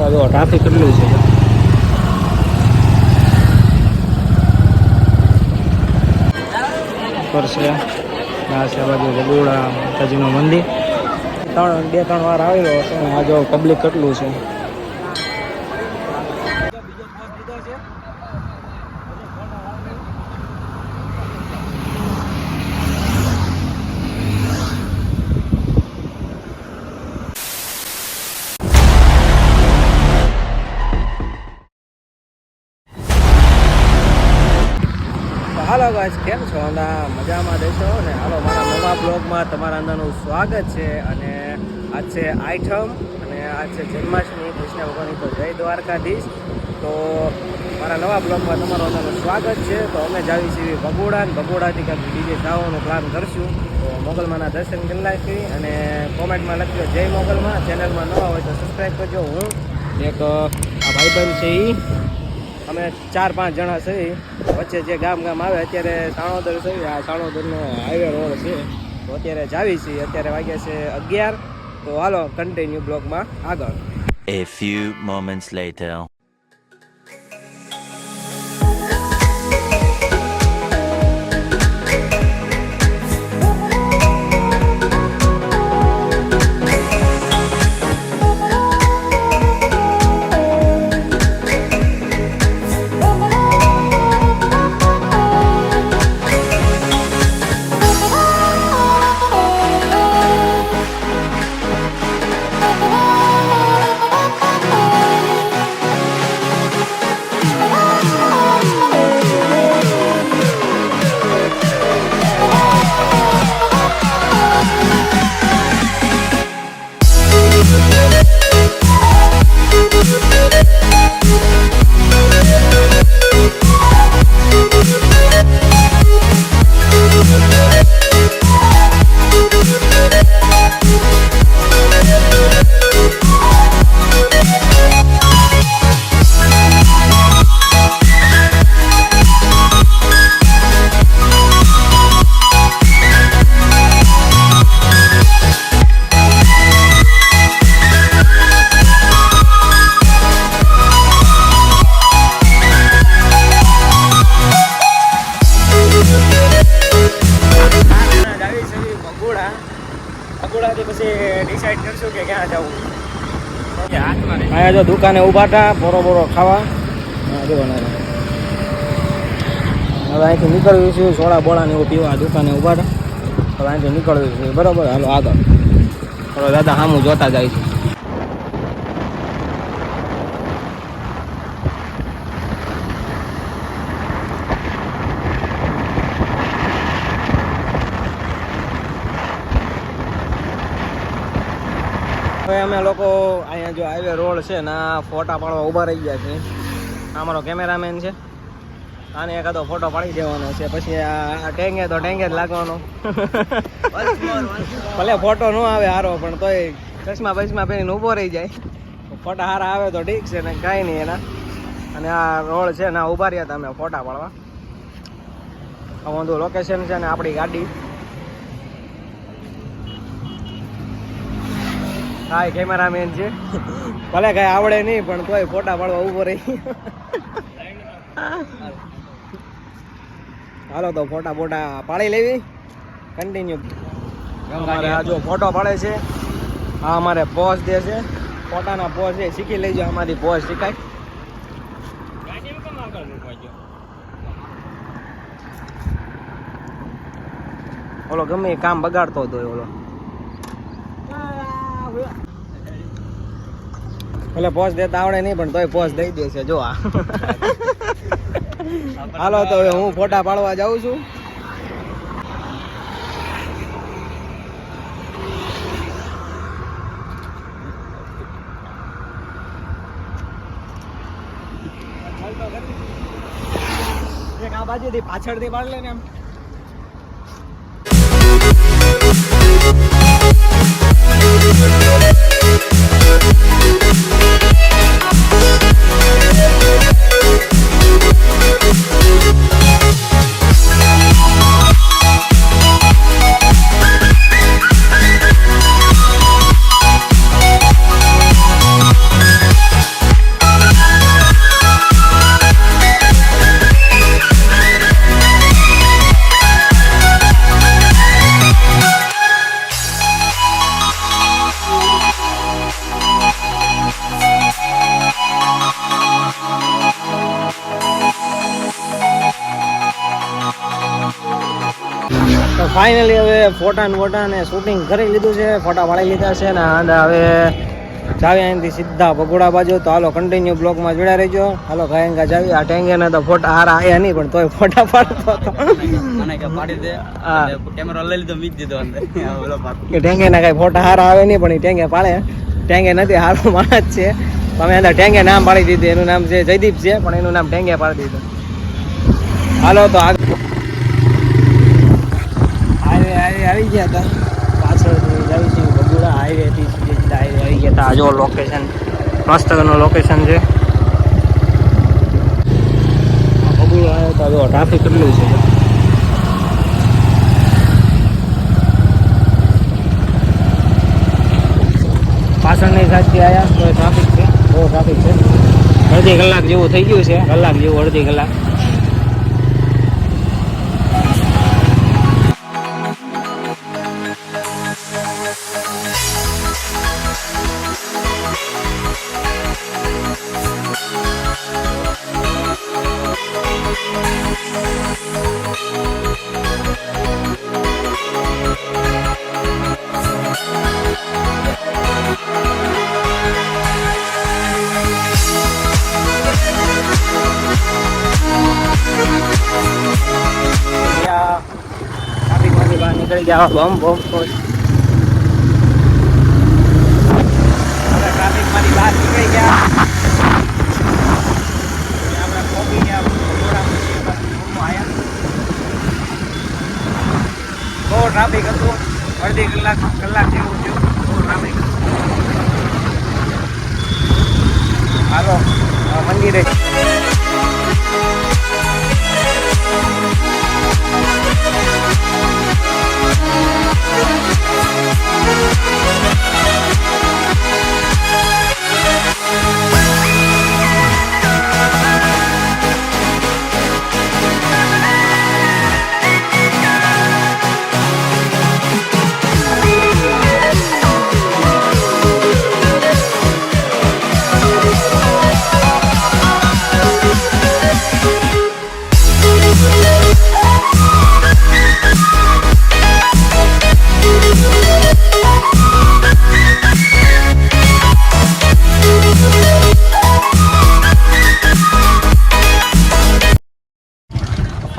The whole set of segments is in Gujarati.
તો જો ટ્રાફિક કેટલું છે પર છે આ છે બાજુ ભગોડા માતાજીનું મંદિર 2-3 વાર આવેલો હશે ને આ જો પબ્લિક કેટલું છે હાલો ગાઈસ કેમ છો મજામાં દેશો ને હાલો મારા નવા બ્લોગમાં તમારા અંદરનું સ્વાગત છે અને આજ છે આઈટમ અને આજ છે જન્માષ્ટમી કૃષ્ણ ભગવાનની તો જય દ્વારકાધીશ તો મારા નવા બ્લોગમાં તમારું અંદરનું સ્વાગત છે તો અમે જાવી છીએ ભગોડા ને ભગોડાથી કંઈક બીજે જવાનો પ્લાન કરશું તો મોગલમાના દર્શન કરી નાખી અને કોમેન્ટમાં લખજો જય મોગલમાં ચેનલમાં નવા હોય તો સબસ્ક્રાઈબ કરજો હું એક આ ભાઈબંધ છે એ અમે 4-5 જણા છીએ વચ્ચે જે ગામ આવે અત્યારે સાણોદર છે આ સાણોદરનો હાઈવે રોડ છે તો અત્યારે જાવી છીએ અત્યારે વાગ્યા છે 11 તો હાલો કન્ટિન્યુ બ્લોગમાં આગળ A few moments later. ભગોડાથી પછી ડિસાઈડ કરશું કે ક્યાં જવું અહીંયા જો દુકાને ઊભા હતા બોરો ખાવા જોવાના હવે અહીંથી નીકળ્યું છું સોડા બોળાને એવું પીવા દુકાને ઊભા હતા હવે અહીંથી નીકળ્યું છે બરાબર હાલો આગળ હવે દાદા સામું જોતા જાય છે અમે લોકો અહીંયા જો હાઈવે રોડ છે ને આ ફોટા પાડવા ઊભા રહી ગયા છે અમારો કેમેરામેન છે આને એકાદો ફોટો પાડી દેવાનો છે પછી આ ટેંગે તો ટેંગે જ લાગવાનો ભલે ફોટો ન આવે સારો પણ તોય ચશ્મા બસમાં પહેરીને ઊભો રહી જાય ફોટા સારા આવે તો ઠીક છે ને કાંઈ નહીં એના અને આ રોડ છે ને ઊભા રહ્યા હતા અમે ફોટા પાડવા આ બધું લોકેશન છે ને આપણી ગાડી હા કેમેરામેન છે ભલે કઈ આવડે નહીં પણ તોય ફોટા પાડવા ઊભો રહી હાલો તો ફોટા પાડી લેવી કન્ટિન્યુ આ જો ફોટો પાડે છે આ અમારે પોઝ દે છે ફોટાના પોઝ છે શીખી લેજો અમારી પોઝ શીખાય ઓલો ગમે કામ બગાડતો હતો ઓલો એટલે પોઝ દેતા આવડે નહીં પણ તોય પોઝ દઈ દે છે જો આ હાલો તો હવે હું ફોટા પાડવા જાઉં છું એક આ બાજુથી પાછળથી પાડ લે ને આમ ફાઇનલી હવે ફોટા ને શૂટિંગ કરી લીધું છે, ફોટા પાડી લીધા છે ને હવે જાવી અહીંથી સીધા ભગોડા બાજુ. તો હાલો કન્ટિન્યુ બ્લોગમાં જોડા રહેજો. હાલો ગાયંગા જાવી. આ ટેંગેના તો ફોટા હારા આયા નહીં, પણ તોય ફોટા પાડતો હતો. મને કે પાડી દે, હા કેમેરો લઈ લીધો, મીક દીધો અંદર. ઓલો પાડો કે ટેંગેના કાંઈ ફોટા હારા આવે નહીં, પણ એ ટેંગે પાડે. ટેંગે નથી, હારો માણસ છે. તમે અંદર ટેંગે નામ પાડી દીધું. એનું નામ છે જયદીપ છે, પણ એનું નામ ટેંગે પાડી દીધું. હાલો તો આવી ગયા હતા પાછળથી જાવી છે ભગોડા હાઈવેથી સીધા હાઈવે આવી ગયા હતા. આ જો લોકેશન મસ્તનું લોકેશન છે. ભગોડા આવ્યો તો જો ટ્રાફિક કેટલું છે. પાછળની સાઈડથી આવ્યા તો ટ્રાફિક છે, બહુ ટ્રાફિક છે. અડધી કલાક જેવું થઈ ગયું છે, કલાક જેવું, અડધી કલાક. ટ્રાફિકમાંથી બહાર નીકળી ગયા. બમ બમ હવે ટ્રાફિકમાંથી બહાર નીકળી ગયા. આપણે પહોંચી ગયા બહુ ટ્રાફિક હતું. અડધી કલાક જેવું થયું. બહુ ટ્રાફિક હતું. હાલો મંદિરે.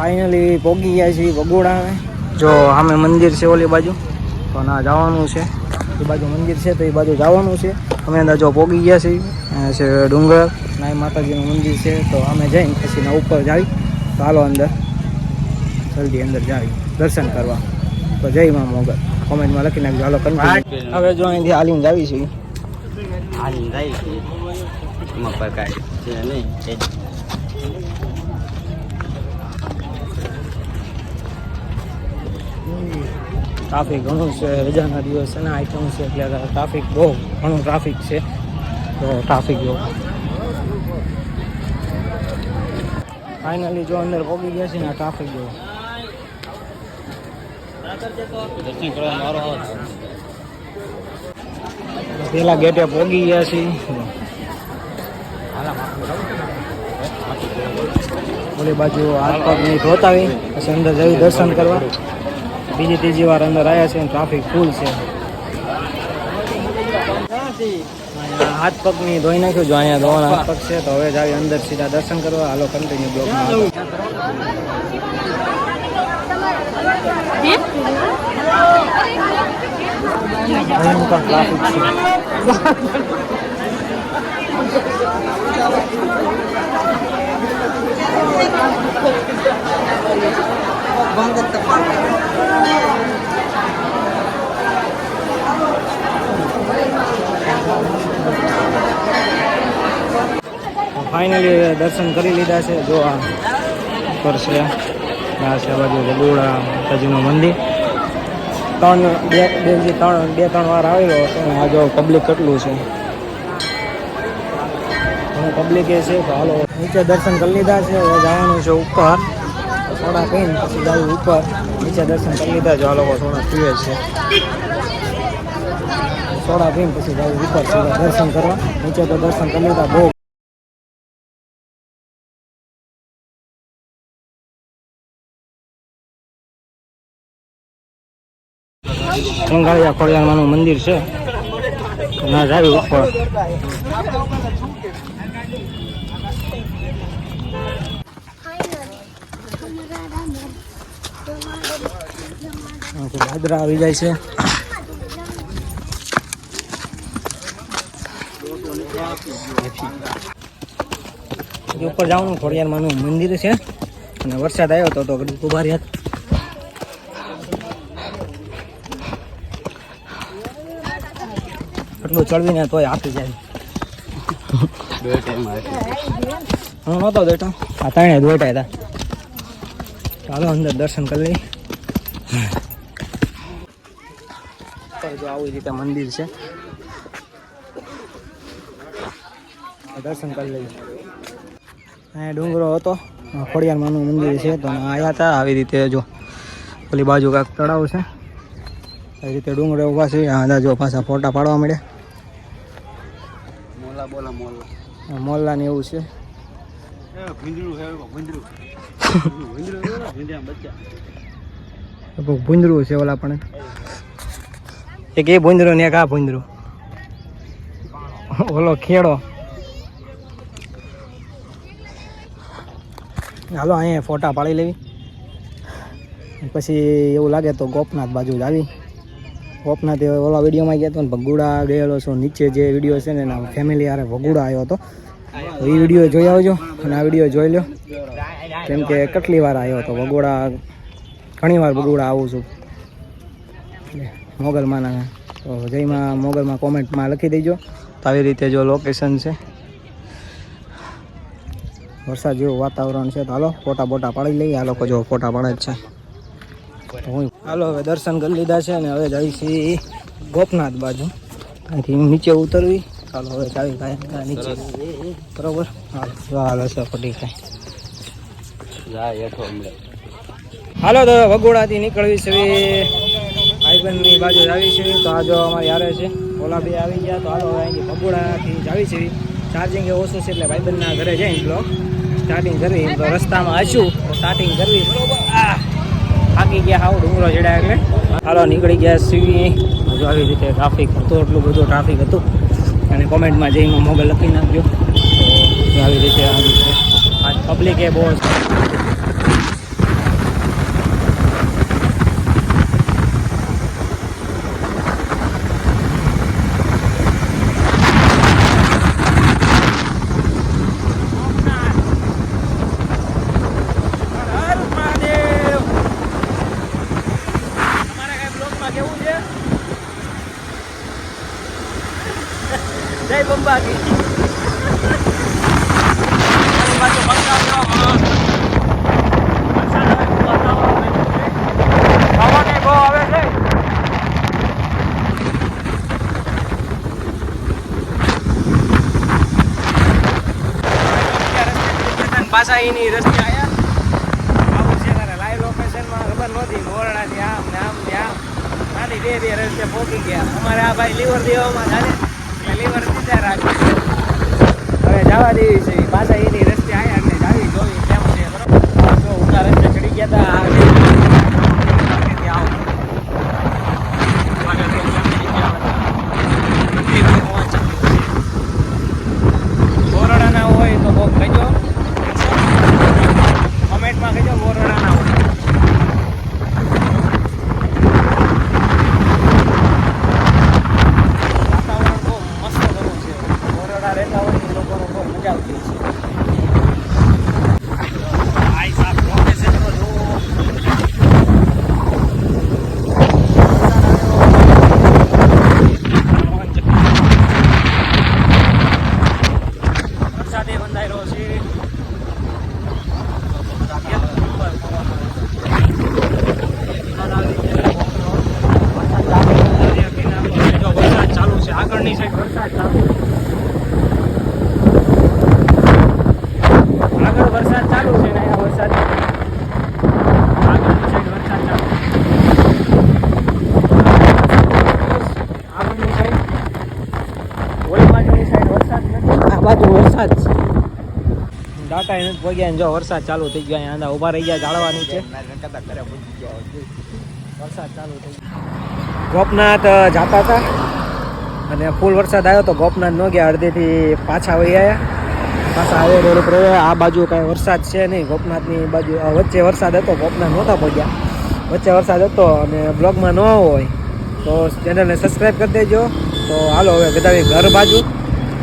ફાઇનલી પહોંચી ગયા છીએ ભગોડા. જો સામે મંદિર છે ઓલી બાજુ, તો ના જવાનું છે. એ બાજુ મંદિર છે તો એ બાજુ જવાનું છે. અમે અંદર જો પહોંચી ગયા છીએ. અહીંયા છે ડુંગર, નાઈ માતાજીનું મંદિર છે. તો અમે જઈને પછી ના ઉપર જાવી. તો હાલો અંદર જલ્દી અંદર જાવી દર્શન કરવા. તો જય મા મોગલ કોમેન્ટમાં લખી નાખજો. હાલો કન્ટિન્યુ. હવે જો અહીંથી હાલીને જાવી છીએ. હાલી જાય છે એમાં પર કાંઈ છે નહીં. ટ્રાફિક ઘણું છે, રજાના દિવસ છે ને, આઈટમ છે એટલે ટ્રાફિક બહુ ઘણું ટ્રાફિક છે. તો ટ્રાફિક જો ફાઇનલી જો અંદર પહોંચી ગયા છે ને. ટ્રાફિક જો પેલા ગેટે પહોંચી ગયા છીએ. ઓલી બાજુ હાથ પગ નહીં ધોતાવી પછી અંદર જઈ દર્શન કરવા. બીજી ત્રીજી વાર અંદર આવ્યા છે. ટ્રાફિક ફૂલ છે. હાથ પગ ની ધોઈ નાખ્યું. જો અહીંયા ધોવાના હાથ પગ છે. તો હવે જાવી અંદર સીધા દર્શન કરવા. હાલો કન્ટિન્યુ બ્લોગમાં. ભયંકર ટ્રાફિક છે. ફાઇનલી દર્શન કરી લીધા છે. જો આ ઉપર છે, આ છે બાજુ ભગોડા માતાજીનું મંદિર. બે ત્રણ વાર આવેલો હતો. આ જો પબ્લિક કેટલું છે, પબ્લિક એ છે. તો હાલો નીચે દર્શન કરી લીધા છે. હવે જવાનું છે ઉપર. સોડા પીને પછી જવું ઉપર. નીચે દર્શન કરી લીધા છે. આ લોકો સોડા પીવે છે. સોડા પીને પછી જવું ઉપર સીધા દર્શન કરવા. નીચે તો દર્શન કરી લીધા. બહુ સંઘાળિયા ખોડિયારમાંનું મંદિર છે. ના જાવી ઉપર દાદરા આવી જાય છે. ઉપર જવાનું ખોડિયારમાંનું મંદિર છે અને વરસાદ આવ્યો હતો તો ઘડીક ઉભા રહ્યા. એટલું ચડવીને તોય આપી જાય. હું નહોતો બેઠો, આ ત્રણે દોટા હતા. ચાલો અંદર દર્શન કરી લઈ. જો આવી રીતે મંદિર છે, દર્શન કરી લઈએ. અહીંયા ડુંગરો હતો, ખોડિયારમાંનું મંદિર છે તો આવ્યા હતા. આવી રીતે જો પેલી બાજુ કાંક તળાવ છે, આવી રીતે ડુંગરો ઊભા છે. આ જો પાછા ફોટા પાડવા મળ્યા. મોલ્લા ને એવું છે. ભૂંદરું છે ઓલા પણ એક એ ભૂંદરું ને એક આ ભૂંદરું, ઓલો ખેડો. હાલો અહીંયા ફોટા પાડી લેવી, પછી એવું લાગે તો ગોપનાથ બાજુ જ આવી. ગોપનાથ ઓલા વિડીયોમાં ગયા હતો ને ભગુડા ગયેલો છું. નીચે જે વિડીયો છે ને એના ફેમિલી હારે ભગુડા આવ્યો હતો, તો એ વિડીયો જોઈ આવજો અને આ વિડીયો જોઈ લો. કેમ કે કેટલી વાર આવ્યો હતો ભગુડા, ઘણી વાર ભગુડા આવું છું મોગલમાંના. તો જયમાં મોગલમાં કોમેન્ટમાં લખી દેજો. તો આવી રીતે જો લોકેશન છે, વરસાદ જેવું વાતાવરણ છે. તો હાલો ફોટા બોટા પાડી લઈએ. આ લોકો જો ફોટા પાડે જ છે. હાલો હવે દર્શન કરી લીધા છે અને હવે જઈ છીએ ગોપનાથ બાજુ. અહીંથી નીચે ઉતરવી. ચાલો હવે ચાવી કાંઈ નીચે બરોબર. હાલો છે ફટી કાંઈ. હાલો તો વગોડાથી નીકળવી છે, ભાઈબંધની બાજુ જ આવી છે. તો આ જો અમારે યારે છે ઓલા બે આવી ગયા. તો હાલો હવે અહીંથી વગોડાથી જ આવી છે. ચાર્જિંગ એ ઓછું છે એટલે ભાઈબંધના ઘરે જઈને બ્લોગ સ્ટાર્ટિંગ કરવી. તો રસ્તામાં હશું તો સ્ટાર્ટિંગ કરવી બરોબર. થાકી ગયા હાવ ડુંગરો ચડ્યા એટલે. હાલો નીકળી ગયા સીવી. હજુ આવી રીતે ટ્રાફિક હતું, એટલું બધું ટ્રાફિક હતું. અને કોમેન્ટમાં જઈને મોબાઈલ લખી નાખજો. તો આવી રીતે આવી છે આજ પબ્લિક એ બહુ જય બંબાકી. પાછા એની રસ્તે આવ્યા. આવું છે તારે લાઈવ લોકેશનમાં ખબર નહોતી. મોરડાથી આમ ને આમ ને આમ નાની બે રસ્તે પહોંચી ગયા. અમારે આ ભાઈ લીવર દેવામાં ચાલે લીવર બીજા રાખે. હવે જવા દેવી છે. પાછા એની રસ્તે આવ્યા એટલે જાવી જોવી કેમ છે બરોબર. જો ઊંચા રસ્તે ચડી ગયા હતા. બોરડાના હોય તો બહુ કહેજો, કોમેન્ટમાં કહેજો બોરડાના હોય. આગળની સાઈડ વરસાદ ચાલુ, આગળ વરસાદ ચાલુ છે ને અહીંયા વરસાદ આગળની સાઈડ વરસાદ ચાલુ. આગળની સાઈડ ઓલી બાજુની સાઈડ વરસાદ નથી, આ બાજુ વરસાદ છે. ડાટા નથી પગ્યા જો વરસાદ ચાલુ થઈ ગયો. અહીંયા ઉભા રહી ગયા ઝાડવા નીચે, વરસાદ ચાલુ થઈ ગયો. ગોપનાથ જતા હતા અને ફૂલ વરસાદ આવ્યો તો ગોપનાથ ન ગયા, અડધેથી પાછા વહી આવ્યા. પાછા આવે રોડ ઉપર આ બાજુ કાંઈ વરસાદ છે નહીં. ગોપનાથની બાજુ વચ્ચે વરસાદ હતો, ગોપનાથ નહોતા પહોંચ્યા. વચ્ચે વરસાદ હતો અને બ્લોગમાં ન હોય તો ચેનલને સબસ્ક્રાઈબ કરી દેજો. તો હાલો હવે ગધાવી ઘર બાજુ.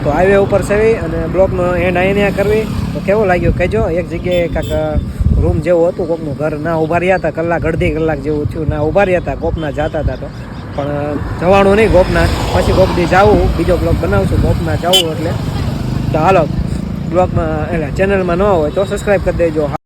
તો હાઈવે ઉપર સેવી અને બ્લોગનો એન્ડ અહીંયા કરવી. તો કેવું લાગ્યું કહેજો. એક જગ્યાએ કાંઈક રૂમ જેવું હતું, કોકનું ઘર ના ઊભા રહ્યા હતા, કલાક અડધી કલાક જેવું થયું ના ઊભા રહ્યા હતા. ગોપનાથ જતા હતા તો પણ જવાનું નહીં ગોપનાથ, પછી ગોપદી જવું, બીજો બ્લોગ બનાવશું ગોપનાથ જવું એટલે. તો હાલો બ્લોગમાં એટલે ચેનલમાં ન હોય તો સબસ્ક્રાઈબ કરી દેજો.